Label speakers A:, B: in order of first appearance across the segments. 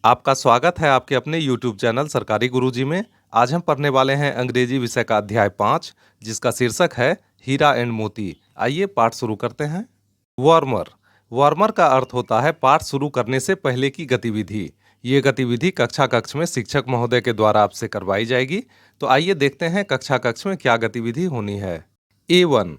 A: आपका स्वागत है आपके अपने YouTube चैनल सरकारी गुरुजी में। आज हम पढ़ने वाले हैं अंग्रेजी विषय का अध्याय 5, जिसका शीर्षक है हीरा एंड मोती। आइए पाठ शुरू करते हैं। वार्मर। वार्मर का अर्थ होता है पाठ शुरू करने से पहले की गतिविधि। ये गतिविधि कक्षा कक्ष में शिक्षक महोदय के द्वारा आपसे करवाई जाएगी। तो आइए देखते हैं कक्षा कक्ष में क्या गतिविधि होनी है। A1,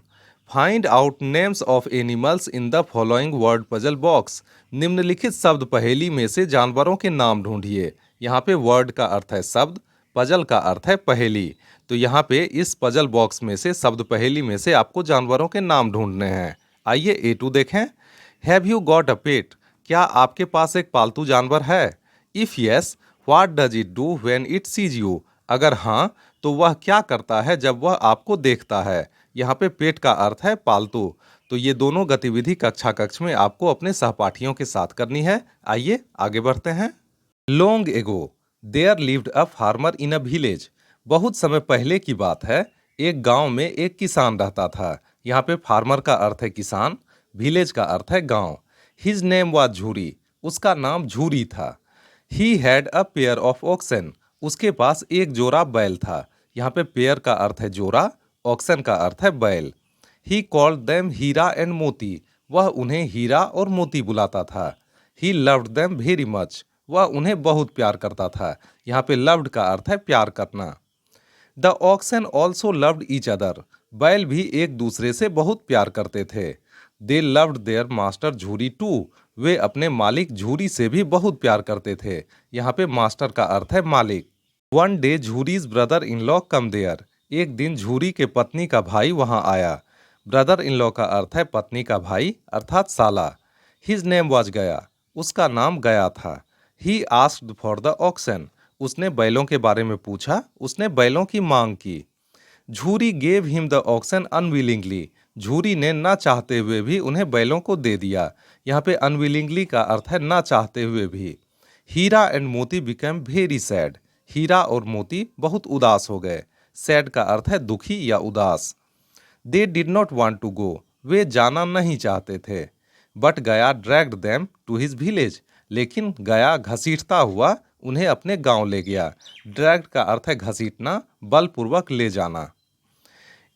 A: find out names of animals in the following word puzzle box. निम्नलिखित शब्द पहेली में से जानवरों के नाम ढूंढिए। यहाँ पे वर्ड का अर्थ है शब्द, पजल का अर्थ है पहेली। तो यहाँ पे इस पजल बॉक्स में से शब्द पहेली में से आपको जानवरों के नाम ढूंढने हैं। आइए A2 देखें। हैव यू गॉट अ पेट? क्या आपके पास एक पालतू जानवर है? If yes, what does it do when it sees you? अगर हाँ, तो वह क्या करता है जब वह आपको देखता है? यहाँ पे पेट का अर्थ है पालतू। तो ये दोनों गतिविधि कक्षा कक्ष में आपको अपने सहपाठियों के साथ करनी है। आइए आगे बढ़ते हैं। Long ago there lived a farmer in a village. बहुत समय पहले की बात है, एक गांव में एक किसान रहता था। यहाँ पे फार्मर का अर्थ है किसान, विलेज का अर्थ है गांव। His name was Jhuri. उसका नाम झूरी था। He had a pair of oxen. उसके पास एक जोड़ा बैल था। यहाँ पे पेयर का अर्थ है जोड़ा, ऑक्सन का अर्थ है बैल। He called them Heera and Moti. वह उन्हें हीरा और मोती बुलाता था। He loved them very much. वह उन्हें बहुत प्यार करता था। यहाँ पे लव्ड का अर्थ है प्यार करना। The oxen also loved each other. बैल भी एक दूसरे से बहुत प्यार करते थे। They loved their master Jhuri too. वे अपने मालिक झूरी से भी बहुत प्यार करते थे। यहाँ पे मास्टर का अर्थ है मालिक। One day Jhuri's brother in law came there. एक दिन झूरी के पत्नी का भाई वहां आया। ब्रदर इन लॉ का अर्थ है पत्नी का भाई अर्थात साला। हिज नेम वाज गया। उसका नाम गया था। He asked for the oxen. उसने बैलों के बारे में पूछा, उसने बैलों की मांग की। Jhuri gave him the oxen unwillingly. Jhuri ने ना चाहते हुए भी उन्हें बैलों को दे दिया। यहाँ पे अनविलिंगली का अर्थ है ना चाहते हुए भी। हीरा एंड मोती बिकम वेरी सैड। हीरा और मोती बहुत उदास हो गए। सैड का अर्थ है दुखी या उदास। They did not want to go. वे जाना नहीं चाहते थे। But Gaya dragged them to his village. लेकिन गया घसीटता हुआ उन्हें अपने गांव ले गया। ड्रैग्ड का अर्थ है घसीटना, बलपूर्वक ले जाना।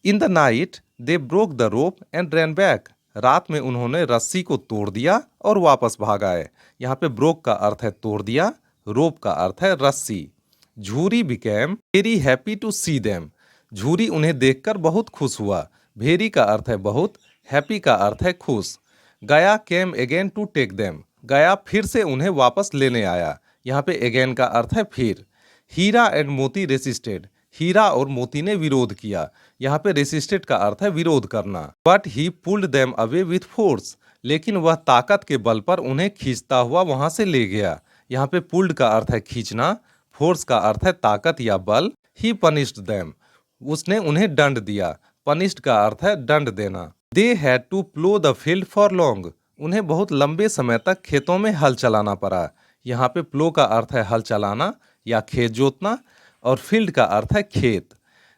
A: In the night they broke the rope and ran back. रात में उन्होंने रस्सी को तोड़ दिया और वापस भाग आए। यहाँ पे ब्रोक का अर्थ है तोड़ दिया, रोप का अर्थ है रस्सी। Jhuri became very happy to see them. Jhuri उन्हें देखकर बहुत खुश हुआ। भेरी का अर्थ है बहुत, हैप्पी का अर्थ है खुश। Gaya came again to take them. Gaya फिर से उन्हें वापस लेने आया। यहाँ पे अगेन का अर्थ है फिर। हीरा एंड मोती रेसिस्टेड। हीरा और मोती ने विरोध किया। यहाँ पे रेसिस्टेड का अर्थ है विरोध करना। But he pulled them away with force. लेकिन वह ताकत के बल पर उन्हें खींचता हुआ वहां से ले गया। यहाँ पे पुल्ड का अर्थ है खींचना, फोर्स का अर्थ है ताकत या बल। ही पनिश्ड देम। उसने उन्हें दंड दिया। पनिश्ड का अर्थ है दंड देना। They had to plough the field for long. उन्हें बहुत लंबे समय तक खेतों में हल चलाना पड़ा। यहाँ पे प्लो का अर्थ है हल चलाना या खेत जोतना, और फील्ड का अर्थ है खेत।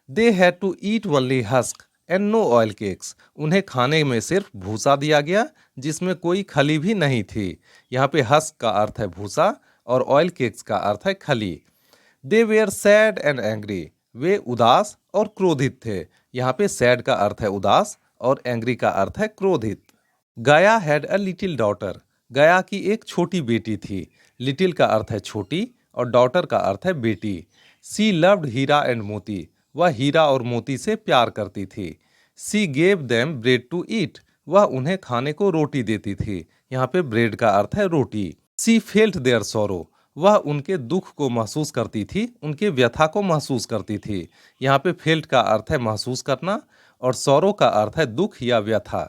A: They had to eat only husk and no oil cakes. उन्हें खाने में सिर्फ भूसा दिया गया, जिसमें कोई खली भी नहीं थी। यहाँ पे हस्क का अर्थ है भूसा और ऑयल केक्स का अर्थ है खली। दे वेयर सैड एंड एंग्री। वे उदास और क्रोधित थे। यहाँ पे सैड का अर्थ है उदास और एंग्री का अर्थ है क्रोधित। गया हैड अ लिटिल डॉटर। गया की एक छोटी बेटी थी। लिटिल का अर्थ है छोटी और डॉटर का अर्थ है बेटी। सी लव्ड हीरा एंड मोती। वह हीरा और मोती से प्यार करती थी। She gave them bread to eat. वह उन्हें खाने को रोटी देती थी। यहाँ पे ब्रेड का अर्थ है रोटी। She felt their sorrow. वह उनके दुख को महसूस करती थी, उनके व्यथा को महसूस करती थी। यहाँ पे फेल्ट का अर्थ है महसूस करना और सॉरो का अर्थ है दुख या व्यथा।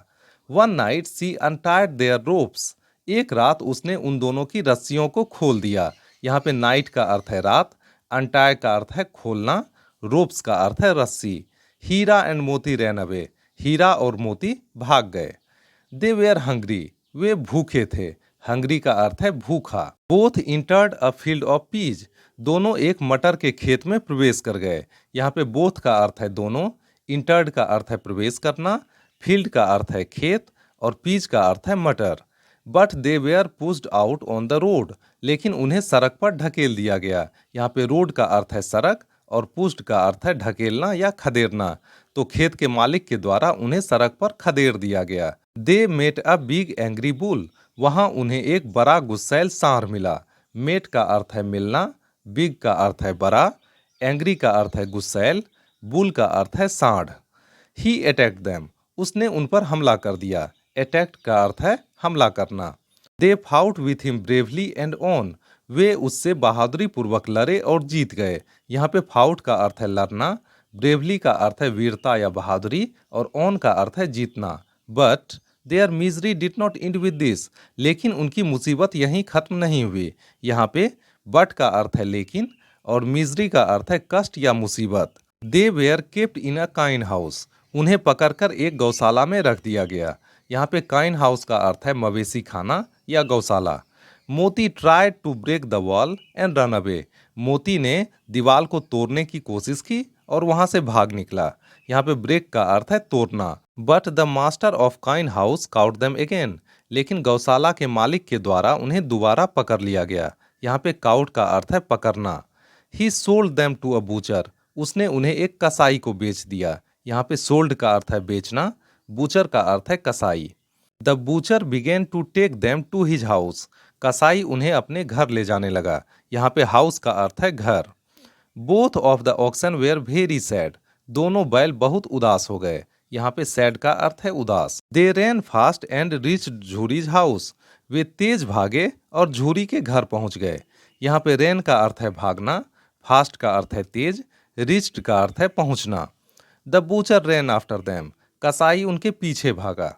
A: One night she untied their ropes. एक रात उसने उन दोनों की रस्सियों को खोल दिया। यहाँ पे नाइट का अर्थ है रात, अनटायर का अर्थ है खोलना, रोप्स का अर्थ है रस्सी। हीरा एंड मोती रैन अवे। हीरा और मोती भाग गए। दे वेयर हंग्री। वे भूखे थे। हंग्री का अर्थ है भूखा। Both entered a field of peas. दोनों एक मटर के खेत में प्रवेश कर गए। यहाँ पे बोथ का अर्थ है दोनों, इंटर्ड का अर्थ है प्रवेश करना, फील्ड का अर्थ है खेत और पीज का अर्थ है मटर। But they were pushed out on the road, लेकिन उन्हें सड़क पर ढकेल दिया गया। यहाँ पे रोड का अर्थ है सड़क और पुश्ड का अर्थ है ढकेलना या खदेड़ना। तो खेत के मालिक के द्वारा उन्हें सड़क पर खदेड़ दिया गया। They met a big angry bull, वहां उन्हें एक बड़ा गुस्सैल सांड मिला। मेट का अर्थ है मिलना, बिग का अर्थ है बड़ा, एंग्री का अर्थ है गुस्सैल, बुल का अर्थ है सांड। ही अटैक्ड देम, उसने उन पर हमला कर दिया। अटैक्ट का अर्थ है हमला करना। They fought with him bravely and on, वे उससे बहादुरी पूर्वक लड़े और जीत गए। यहाँ पे फाउट का अर्थ है लड़ना, ब्रेवली का अर्थ है वीरता या बहादुरी और ऑन का अर्थ है जीतना। But their misery did not end with this, लेकिन उनकी मुसीबत यहीं खत्म नहीं हुई। यहाँ पे बट का अर्थ है लेकिन और मिजरी का अर्थ है कष्ट या मुसीबत। They were kept in a kine house, उन्हें पकड़कर एक गौशाला में रख दिया गया। यहाँ पे काइन हाउस का अर्थ है मवेशी खाना या गौशाला। Moti tried to break the wall and run away, Moti ने दीवार को तोड़ने की कोशिश की और वहां से भाग निकला। यहाँ पे ब्रेक का अर्थ है तोड़ना। But the master of kine house caught them again, लेकिन गौशाला के मालिक के द्वारा उन्हें दोबारा पकड़ लिया गया। यहाँ पे काउट का अर्थ है पकड़ना। He sold them to a butcher, उसने उन्हें एक कसाई को बेच दिया। यहाँ पे सोल्ड का अर्थ है बेचना, बूचर का अर्थ है कसाई। The butcher began to take them to his house, कसाई उन्हें अपने घर ले जाने लगा। यहाँ पे हाउस का अर्थ है घर। Both of the oxen were very sad, दोनों बैल बहुत उदास हो गए। यहाँ पे सैड का अर्थ है उदास। दे रैन फास्ट एंड रीच झूरीज हाउस, वे तेज भागे और झूरी के घर पहुंच गए। यहाँ पे रैन का अर्थ है भागना, फास्ट का अर्थ है तेज, रीच्ड का अर्थ है पहुंचना। The butcher ran after them, कसाई उनके पीछे भागा।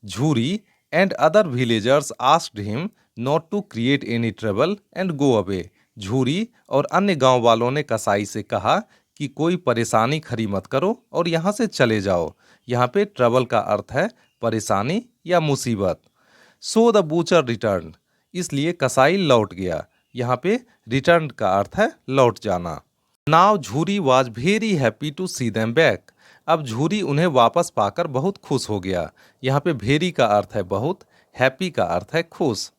A: Jhuri and other villagers asked him not to create any trouble and go away, Jhuri और अन्य गांव वालों ने कसाई से कहा कि कोई परेशानी खड़ी मत करो और यहाँ से चले जाओ। यहाँ पे ट्रबल का अर्थ है परेशानी या मुसीबत। सो द बूचर रिटर्न, इसलिए कसाई लौट गया। यहाँ पे रिटर्न का अर्थ है लौट जाना। Now Jhuri was very happy to see them back, अब झूरी उन्हें वापस पाकर बहुत खुश हो गया। यहाँ पे वेरी का अर्थ है बहुत, हैप्पी का अर्थ है खुश।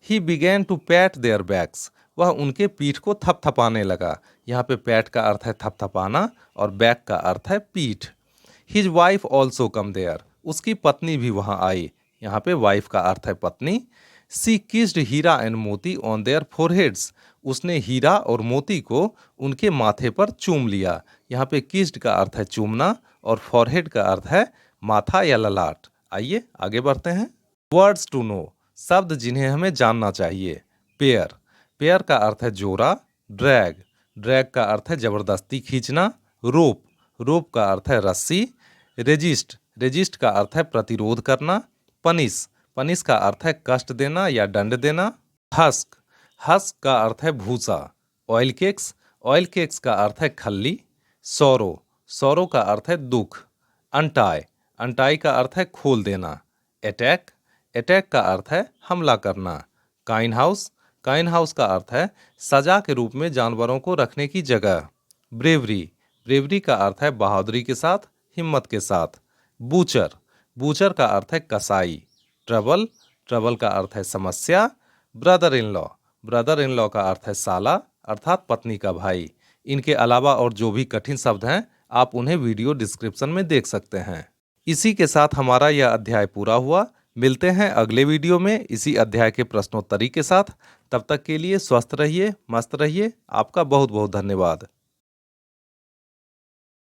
A: He began to pat their backs, वह उनके पीठ को थपथपाने लगा। यहाँ पे पैट का अर्थ है थपथपाना और बैक का अर्थ है पीठ। His wife also come there, उसकी पत्नी भी वहाँ आई। यहाँ पे वाइफ का अर्थ है पत्नी। सी किस्ड हीरा एंड मोती ऑन देयर फोरहेड्स, उसने हीरा और मोती को उनके माथे पर चूम लिया। यहाँ पे किस्ड का अर्थ है चूमना और फॉरहेड का अर्थ है माथा या ललाट। आइए आगे बढ़ते हैं। वर्ड्स टू नो, शब्द जिन्हें हमें जानना चाहिए। पेयर, पेयर का अर्थ है जोड़ा। ड्रैग, ड्रैग का अर्थ है जबरदस्ती खींचना। रोप, रोप का अर्थ है रस्सी। रेजिस्ट, रेजिस्ट का अर्थ है प्रतिरोध करना। पनिश, पनिश का अर्थ है कष्ट देना या दंड देना। हस्क, हस्क का अर्थ है भूसा। ऑयल केक्स, ऑयल केक्स का अर्थ है खल्ली। सौरो, सौरो का अर्थ है दुख। अनटाई, अनटाई का अर्थ है खोल देना। अटैक, अटैक का अर्थ है हमला करना। काइन हाउस, काइन हाउस का अर्थ है सजा के रूप में जानवरों को रखने की जगह। ब्रेवरी, ब्रेवरी का अर्थ है बहादुरी के साथ, हिम्मत के साथ। बूचर, बूचर का अर्थ है कसाई। ट्रबल, ट्रबल का अर्थ है समस्या। Brother in law, brother in law का अर्थ है साला अर्थात पत्नी का भाई। इनके अलावा और जो भी कठिन शब्द हैं आप उन्हें वीडियो डिस्क्रिप्शन में देख सकते हैं। इसी के साथ हमारा यह अध्याय पूरा हुआ। मिलते हैं अगले वीडियो में इसी अध्याय के प्रश्नोत्तरी के साथ। तब तक के लिए स्वस्थ रहिए, मस्त रहिए। आपका बहुत बहुत धन्यवाद।